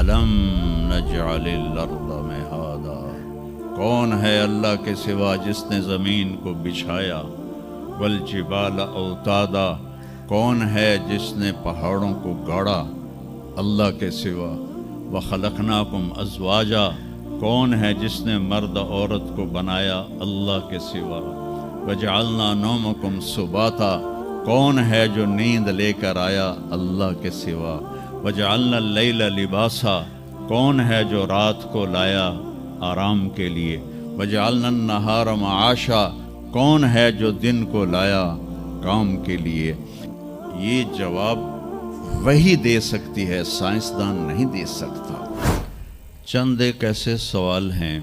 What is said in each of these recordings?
ألم نجعل الأرض مهادا، کون ہے اللہ کے سوا جس نے زمین کو بچھایا، والجبال اوتادا، کون ہے جس نے پہاڑوں کو گاڑا اللہ کے سوا، وخلقناکم ازواجا، کون ہے جس نے مرد عورت کو بنایا اللہ کے سوا، وجعلنا نومکم سباتا، کون ہے جو نیند لے کر آیا اللہ کے سوا، وجعلنا اللیل لباسا، کون ہے جو رات کو لایا آرام کے لیے، وجعلنا النہار معاشا، کون ہے جو دن کو لایا کام کے لیے۔ یہ جواب وہی دے سکتی ہے، سائنسدان نہیں دے سکتا۔ چند ایک ایسے سوال ہیں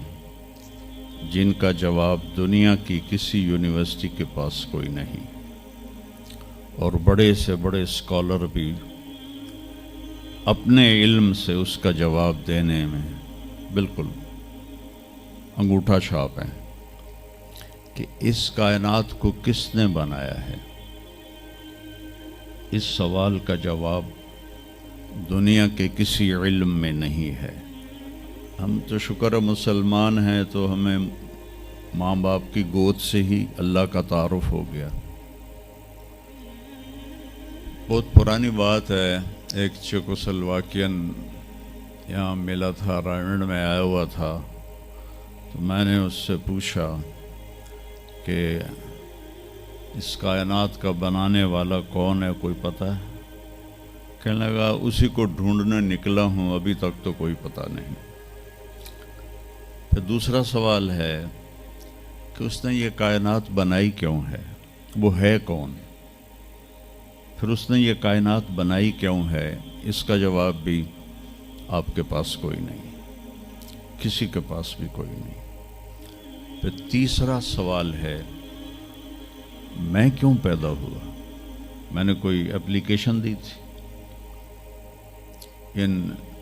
جن کا جواب دنیا کی کسی یونیورسٹی کے پاس کوئی نہیں، اور بڑے سے بڑے اسکالر بھی اپنے علم سے اس کا جواب دینے میں بالکل انگوٹھا چھاپ ہیں کہ اس کائنات کو کس نے بنایا ہے۔ اس سوال کا جواب دنیا کے کسی علم میں نہیں ہے۔ ہم تو شکر مسلمان ہیں تو ہمیں ماں باپ کی گود سے ہی اللہ کا تعارف ہو گیا۔ بہت پرانی بات ہے، ایک چیکوسلواکین یہاں ملا تھا، رائمنڈ میں آیا ہوا تھا، تو میں نے اس سے پوچھا کہ اس کائنات کا بنانے والا کون ہے، کوئی پتہ ہے؟ کہنے لگا اسی کو ڈھونڈنے نکلا ہوں، ابھی تک تو کوئی پتہ نہیں۔ پھر دوسرا سوال ہے کہ اس نے یہ کائنات بنائی کیوں ہے، وہ ہے کون؟ پھر اس نے یہ کائنات بنائی کیوں ہے، اس کا جواب بھی آپ کے پاس کوئی نہیں، کسی کے پاس بھی کوئی نہیں۔ پھر تیسرا سوال ہے میں کیوں پیدا ہوا؟ میں نے کوئی اپلیکیشن دی تھی؟ ان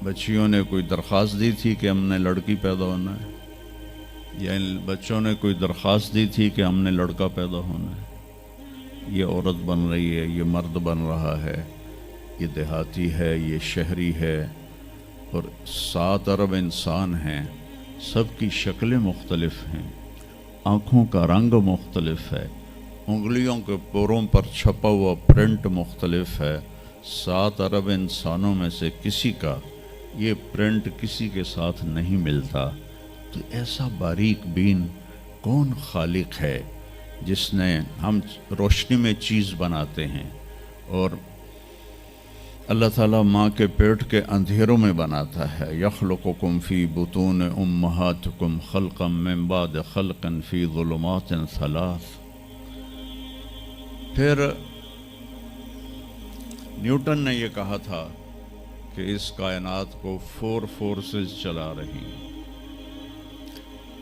بچیوں نے کوئی درخواست دی تھی کہ ہم نے لڑکی پیدا ہونا ہے؟ یا ان بچوں نے کوئی درخواست دی تھی کہ ہم نے لڑکا پیدا ہونا ہے؟ یہ عورت بن رہی ہے، یہ مرد بن رہا ہے، یہ دیہاتی ہے، یہ شہری ہے، اور 7 ارب انسان ہیں، سب کی شکلیں مختلف ہیں، آنکھوں کا رنگ مختلف ہے، انگلیوں کے پوروں پر چھپا ہوا پرنٹ مختلف ہے۔ 7 ارب انسانوں میں سے کسی کا یہ پرنٹ کسی کے ساتھ نہیں ملتا۔ تو ایسا باریک بین کون خالق ہے جس نے، ہم روشنی میں چیز بناتے ہیں اور اللہ تعالیٰ ماں کے پیٹ کے اندھیروں میں بناتا ہے، یخلقکم فی بطون امہاتکم خلقا من بعد خلق فی ظلمات 3۔ پھر نیوٹن نے یہ کہا تھا کہ اس کائنات کو 4 فورسز چلا رہی ہیں۔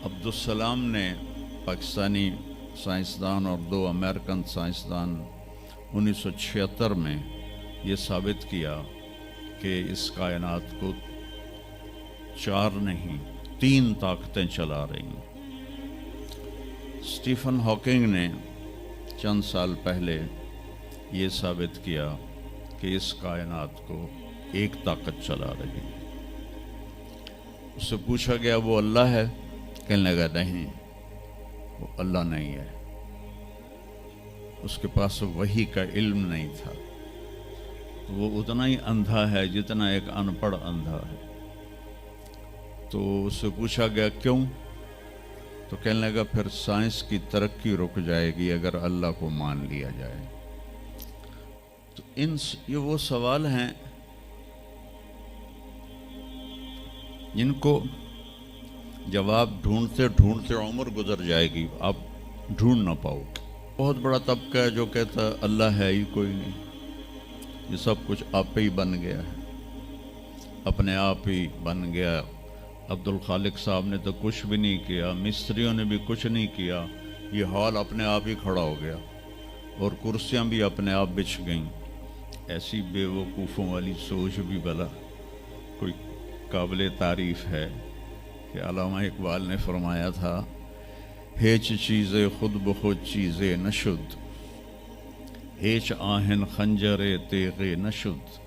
عبدالسلام نے، پاکستانی سائنسدان، اور 2 امریکن سائنسدان 1976 میں یہ ثابت کیا کہ اس کائنات کو 4 نہیں 3 طاقتیں چلا رہی ہیں۔ اسٹیفن ہاکنگ نے چند سال پہلے یہ ثابت کیا کہ اس کائنات کو 1 طاقت چلا رہی ہے۔ اس سے پوچھا گیا وہ اللہ ہے؟ کہنے لگا نہیں، وہ اللہ نہیں ہے، اس کے پاس وحی کا علم نہیں تھا، وہ اتنا ہی اندھا ہے جتنا ایک ان پڑھ اندھا ہے۔ تو اس سے پوچھا گیا کیوں؟ تو کہنے لگا پھر سائنس کی ترقی رک جائے گی اگر اللہ کو مان لیا جائے۔ تو یہ وہ سوال ہیں جن کو جواب ڈھونڈتے ڈھونڈتے عمر گزر جائے گی، آپ ڈھونڈ نہ پاؤ گے۔ بہت بڑا طبقہ ہے جو کہتا ہے اللہ ہے ہی کوئی نہیں، یہ سب کچھ آپ پہ ہی بن گیا ہے، اپنے آپ ہی بن گیا۔ عبد الخالق صاحب نے تو کچھ بھی نہیں کیا، مستریوں نے بھی کچھ نہیں کیا، یہ ہال اپنے آپ ہی کھڑا ہو گیا، اور کرسیاں بھی اپنے آپ بچھ گئیں۔ ایسی بے وقوفوں والی سوچ بھی بلا کوئی قابل تعریف ہے کہ علامہ اقبال نے فرمایا تھا، ہیچ چیزیں خود بخود چیزیں نشد، ہیچ آہن خنجر تیغ نشد،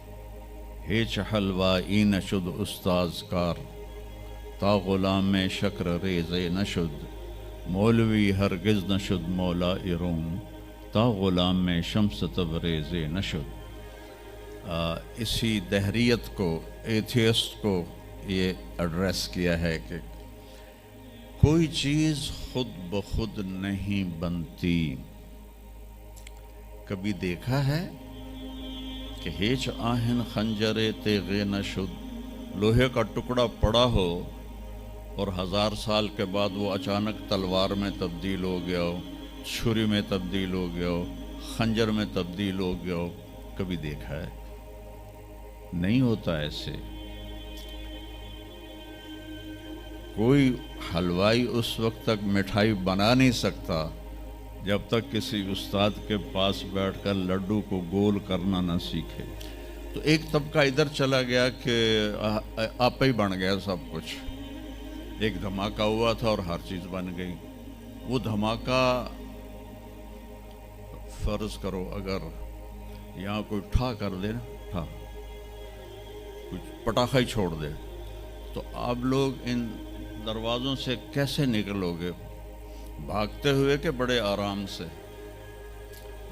ہیچ حلوائی نشد استاز کار تا غلام شکر ریز نشد مولوی ہرگز نشد مولا روم تا غلام شمس تبریز نشد۔ اسی دہریت کو، ایتھیسٹ کو یہ ایڈریس کیا ہے کہ کوئی چیز خود بخود نہیں بنتی۔ کبھی دیکھا ہے کہ ہیچ آہن خنجر تیغے نشد، لوہے کا ٹکڑا پڑا ہو اور 1000 سال کے بعد وہ اچانک تلوار میں تبدیل ہو گیا ہو، چھری میں تبدیل ہو گیا ہو، خنجر میں تبدیل ہو گیا ہو؟ کبھی دیکھا ہے؟ نہیں ہوتا ایسے۔ کوئی حلوائی اس وقت تک مٹھائی بنا نہیں سکتا جب تک کسی استاد کے پاس بیٹھ کر لڈو کو گول کرنا نہ سیکھے۔ تو ایک طبقہ ادھر چلا گیا کہ آپ ہی بن گیا سب کچھ، ایک دھماکہ ہوا تھا اور ہر چیز بن گئی۔ وہ دھماکہ فرض کرو اگر یہاں کوئی ٹھا کر دے نا، ٹھا کچھ پٹاخہ ہی چھوڑ دے، تو آپ لوگ ان دروازوں سے کیسے نکلو گے؟ بھاگتے ہوئے کہ بڑے آرام سے؟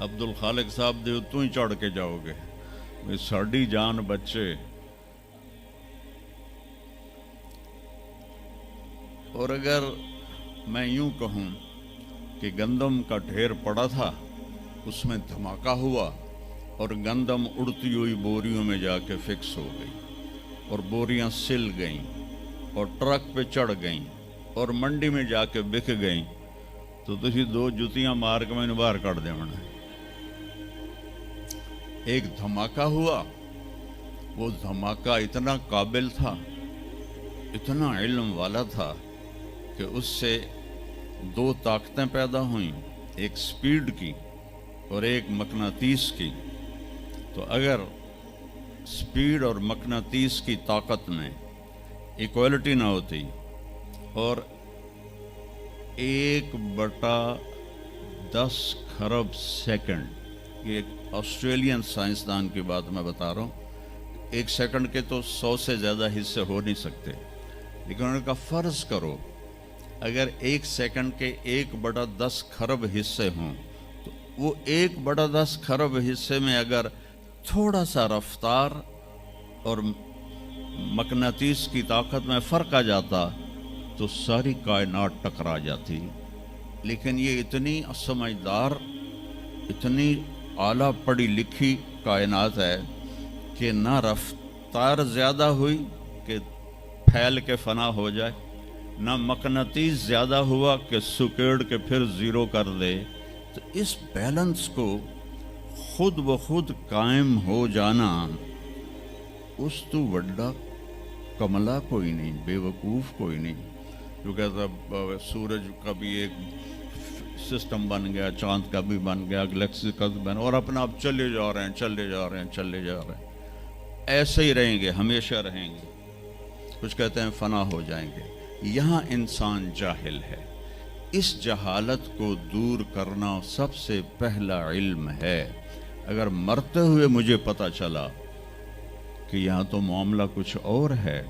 عبد الخالق صاحب دے تو ہی چڑھ کے جاؤ گے، ساڑی جان بچے۔ اور اگر میں یوں کہوں کہ گندم کا ڈھیر پڑا تھا، اس میں دھماکہ ہوا اور گندم اڑتی ہوئی بوریوں میں جا کے فکس ہو گئی اور بوریاں سل گئیں اور ٹرک پہ چڑھ گئیں اور منڈی میں جا کے بک گئیں، تو تسی 2 جتیاں مار کے میں نے باہر کٹ دے منا۔ ایک دھماکہ ہوا، وہ دھماکہ اتنا قابل تھا، اتنا علم والا تھا کہ اس سے 2 طاقتیں پیدا ہوئیں، ایک سپیڈ کی اور ایک مقناطیس کی۔ تو اگر سپیڈ اور مقناطیس کی طاقت میں ایکوالٹی نہ ہوتی اور 1/10 خرب سیکنڈ، یہ ایک آسٹریلین سائنسدان کی بات میں بتا رہا ہوں، 1 سیکنڈ کے تو 100 سے زیادہ حصے ہو نہیں سکتے، لیکن انہوں نے کہا فرض کرو اگر 1 سیکنڈ کے 1/10 خرب حصے ہوں، تو وہ 1/10 خرب حصے میں اگر تھوڑا سا رفتار اور مقناطیس کی طاقت میں فرق آ جاتا تو ساری کائنات ٹکرا جاتی۔ لیکن یہ اتنی سمجھدار، اتنی اعلیٰ پڑھی لکھی کائنات ہے کہ نہ رفتار زیادہ ہوئی کہ پھیل کے فنا ہو جائے، نہ مقناطیس زیادہ ہوا کہ سکیڑ کے پھر زیرو کر دے۔ تو اس بیلنس کو خود بخود قائم ہو جانا، اس تو وڈا کملا کوئی نہیں، بے وقوف کوئی نہیں۔ جو کہتا سورج کا بھی ایک سسٹم بن گیا، چاند کا بھی بن گیا، گلیکسی کا بھی بن گیا، اور اپنا آپ چلے جا رہے ہیں، چلے جا رہے ہیں، چلے جا رہے ہیں، ایسے ہی رہیں گے، ہمیشہ رہیں گے۔ کچھ کہتے ہیں فنا ہو جائیں گے۔ یہاں انسان جاہل ہے، اس جہالت کو دور کرنا سب سے پہلا علم ہے۔ اگر مرتے ہوئے مجھے پتہ چلا کہ یہاں تو معاملہ کچھ اور ہے،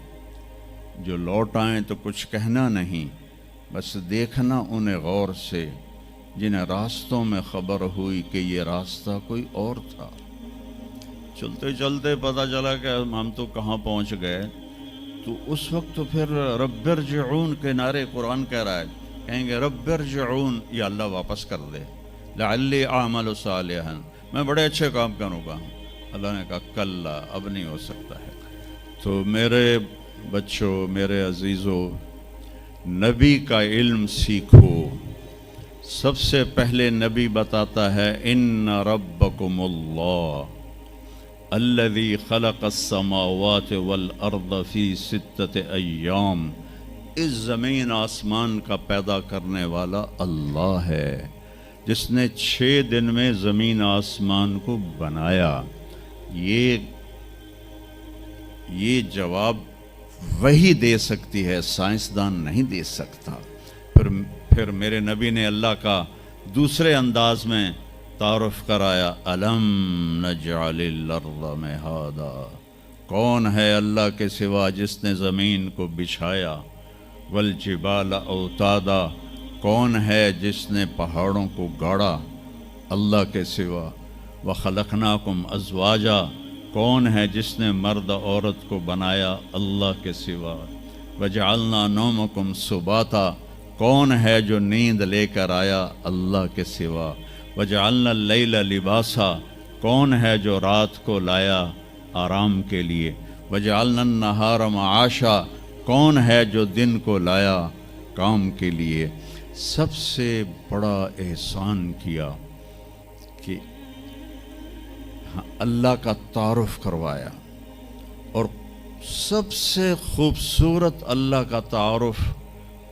جو لوٹ آئیں تو کچھ کہنا نہیں، بس دیکھنا انہیں غور سے جنہیں راستوں میں خبر ہوئی کہ یہ راستہ کوئی اور تھا۔ چلتے چلتے پتہ چلا کہ ہم تو کہاں پہنچ گئے، تو اس وقت تو پھر رب ارجعون کے نعرے قرآن کہہ رہا ہے، کہیں گے رب ارجعون، یا اللہ واپس کر دے، لعلی اعمل صالحا، میں بڑے اچھے کام کروں گا۔ اللہ نے کہا کلا، اب نہیں ہو سکتا ہے۔ تو میرے بچوں، میرے عزیزوں، نبی کا علم سیکھو۔ سب سے پہلے نبی بتاتا ہے ان ربکم اللہ الذی خلق السماوات والارض فی 6 ایام، اس زمین آسمان کا پیدا کرنے والا اللہ ہے، جس نے 6 دن میں زمین آسمان کو بنایا۔ یہ جواب وہی دے سکتی ہے، سائنسدان نہیں دے سکتا۔ پھر میرے نبی نے اللہ کا دوسرے انداز میں تعارف کرایا، الم نجعل الارض مہادا، کون ہے اللہ کے سوا جس نے زمین کو بچھایا، والجبال اوتادا، کون ہے جس نے پہاڑوں کو گاڑا اللہ کے سوا، وخلقناکم ازواجا، کون ہے جس نے مرد عورت کو بنایا اللہ کے سوا، وجعلنا نومکم سباتا، کون ہے جو نیند لے کر آیا اللہ کے سوا، وجعلنا اللیل لباسا، کون ہے جو رات کو لایا آرام کے لیے، وجعلنا النہار معاشا، کون ہے جو دن کو لایا کام کے لیے۔ سب سے بڑا احسان کیا کہ اللہ کا تعارف کروایا، اور سب سے خوبصورت اللہ کا تعارف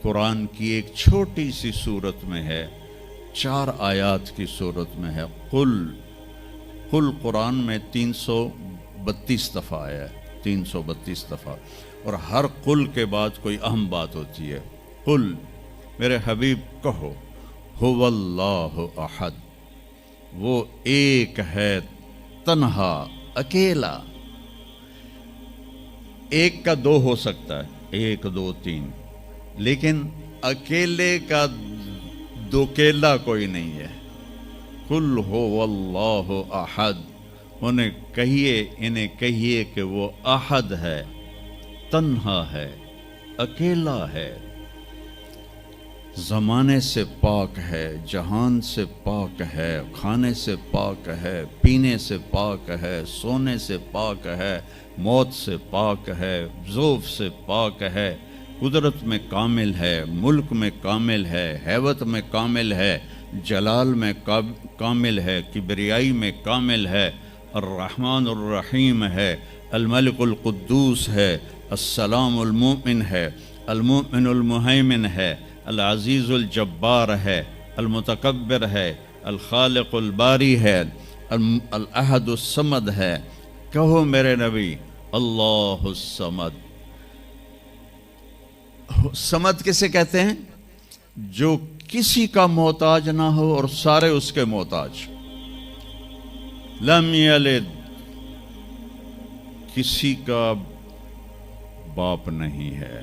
قرآن کی ایک چھوٹی سی صورت میں ہے، 4 آیات کی صورت میں ہے۔ قل قرآن میں 332 دفعہ آیا ہے، 332 دفعہ، اور ہر قل کے بعد کوئی اہم بات ہوتی ہے۔ قل، میرے حبیب کہو، هو اللہ احد، وہ ایک ہے، تنہا، اکیلا۔ ایک کا 2 ہو سکتا ہے، 1 2 3، لیکن اکیلے کا دوکیلا کوئی نہیں ہے۔ قل هو اللہ احد، انہیں کہیے کہ وہ احد ہے، تنہا ہے، اکیلا ہے، زمانے سے پاک ہے، جہان سے پاک ہے، کھانے سے پاک ہے، پینے سے پاک ہے، سونے سے پاک ہے، موت سے پاک ہے، ذوف سے پاک ہے، قدرت میں کامل ہے، ملک میں کامل ہے، ہیبت میں کامل ہے، جلال میں کامل ہے، کبریائی میں کامل ہے، الرحمن الرحیم ہے، الملک القدوس ہے، السلام المؤمن ہے، المؤمن المہیمن ہے، العزیز الجبار ہے، المتکبر ہے، الخالق الباری ہے، الاحد الصمد ہے۔ کہو میرے نبی، اللہ الصمد۔ صمد کسے کہتے ہیں؟ جو کسی کا محتاج نہ ہو اور سارے اس کے محتاج۔ لم یلد، کسی کا باپ نہیں ہے،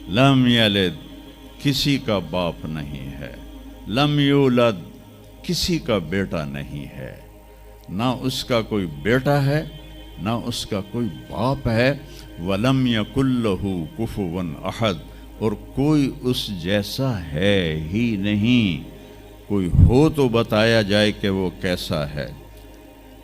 لم یلد، کسی کا باپ نہیں ہے، لم یولد، کسی کا بیٹا نہیں ہے، نہ اس کا کوئی بیٹا ہے، نہ اس کا کوئی باپ ہے، وَلَمْ يَكُنْ لَهُ كُفُوًا أَحَدٌ، اور کوئی اس جیسا ہے ہی نہیں، کوئی ہو تو بتایا جائے کہ وہ کیسا ہے۔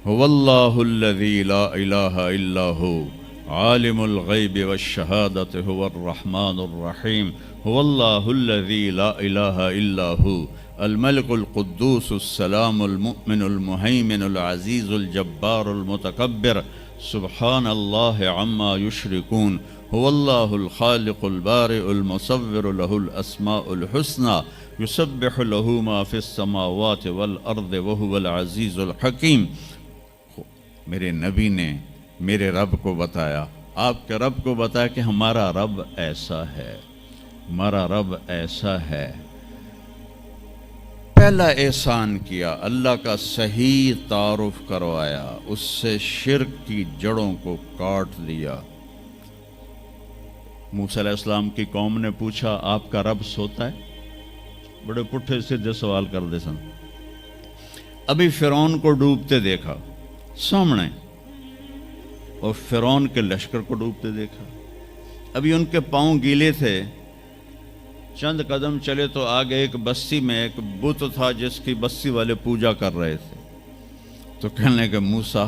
هُوَ اللَّهُ الَّذِي لَا إِلَٰهَ إِلَّا هُوَ عالم الغیب والشہادۃ هو الرحمن الرحیم، هو اللہ الذی لا الہ الا هو الملک القدوس السلام المؤمن المہیمن العزیز الجبار المتکبر، سبحان اللہ عما یشرکون، هو اللہ الخالق البارئ المصور، له الاسماء الحسنى، یسبح له ما فی السماوات والارض وهو العزیز الحکیم۔ میرے نبی نے میرے رب کو بتایا، آپ کے رب کو بتایا کہ ہمارا رب ایسا ہے، ہمارا رب ایسا ہے۔ پہلا احسان کیا، اللہ کا صحیح تعارف کروایا، اس سے شرک کی جڑوں کو کاٹ دیا۔ موسیٰ علیہ السلام کی قوم نے پوچھا، آپ کا رب سوتا ہے؟ بڑے پٹھے سیدھے سوال کر دے سن۔ ابھی فرعون کو ڈوبتے دیکھا سامنے، اور فرعون کے لشکر کو ڈوبتے دیکھا، ابھی ان کے پاؤں گیلے تھے، چند قدم چلے تو آگے ایک بستی میں ایک بت تھا جس کی بستی والے پوجا کر رہے تھے، تو کہنے لگے موسیٰ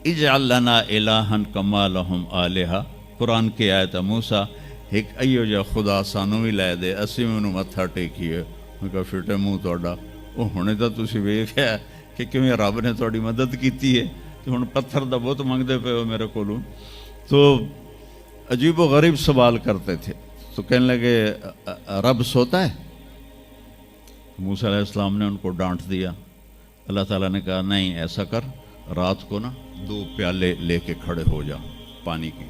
اجعل لنا الہا کما لہم آلہہ، قرآن کی آیت ہے، موسیٰ ایک ایو جا خدا سانو بھی لے دے، اسی میں انہوں متھا ٹیکیے۔ میں کہا فٹے منہ توڑا، وہ ہونے تو تسی ویکھیا کہ کیویں رب نے تھوڑی مدد کیتی ہے، تو ہن پتھر دا بت منگدے پے ہو میرے کولوں۔ تو عجیب و غریب سوال کرتے تھے، تو کہنے لگے رب سوتا ہے؟ موسیٰ علیہ السلام نے ان کو ڈانٹ دیا۔ اللہ تعالیٰ نے کہا نہیں، ایسا کر، رات کو نا 2 پیالے لے کے کھڑے ہو جا پانی کے،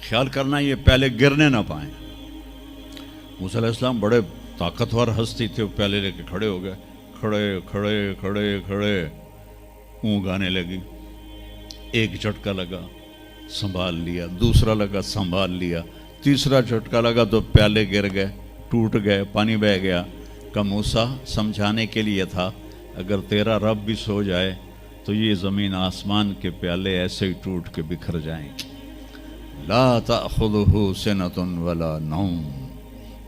خیال کرنا یہ پیالے گرنے نہ پائیں۔ موسیٰ علیہ السلام بڑے طاقتور ہستی تھے، وہ پیالے لے کے کھڑے ہو گئے، کھڑے کھڑے کھڑے کھڑے اونگ آنے لگی. ایک جھٹکا لگا سنبھال لیا, دوسرا لگا سنبھال لیا, تیسرا جھٹکا لگا تو پیالے گر گئے, ٹوٹ گئے, پانی بہہ گیا. کہ موسیٰ سمجھانے کے لیے تھا, اگر تیرا رب بھی سو جائے تو یہ زمین آسمان کے پیالے ایسے ہی ٹوٹ کے بکھر جائیں. لا تأخذہ سنۃ ولا نوم,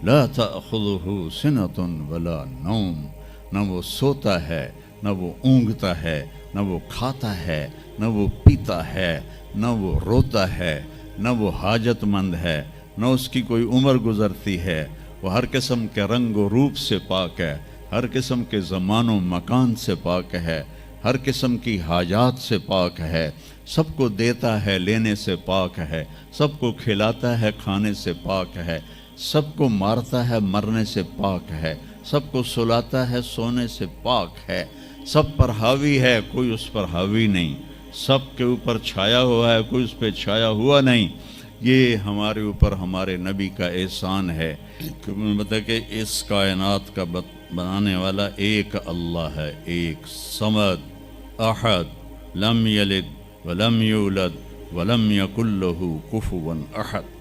لا تأخذہ سنۃ ولا نوم. نہ وہ سوتا ہے, نہ وہ اونگتا ہے, نہ وہ کھاتا ہے, نہ وہ پیتا ہے, نہ وہ روتا ہے, نہ وہ حاجت مند ہے, نہ اس کی کوئی عمر گزرتی ہے. وہ ہر قسم کے رنگ و روپ سے پاک ہے, ہر قسم کے زمان و مکان سے پاک ہے, ہر قسم کی حاجات سے پاک ہے. سب کو دیتا ہے, لینے سے پاک ہے, سب کو کھلاتا ہے, کھانے سے پاک ہے, سب کو مارتا ہے, مرنے سے پاک ہے, سب کو سلاتا ہے, سونے سے پاک ہے. سب پر حاوی ہے, کوئی اس پر حاوی نہیں, سب کے اوپر چھایا ہوا ہے, کوئی اس پہ چھایا ہوا نہیں. یہ ہمارے اوپر ہمارے نبی کا احسان ہے کہ کہ اس کائنات کا بنانے والا ایک اللہ ہے, ایک صمد, احد, لم یلد ولم یولد ولم یکن لہ کفوا احد.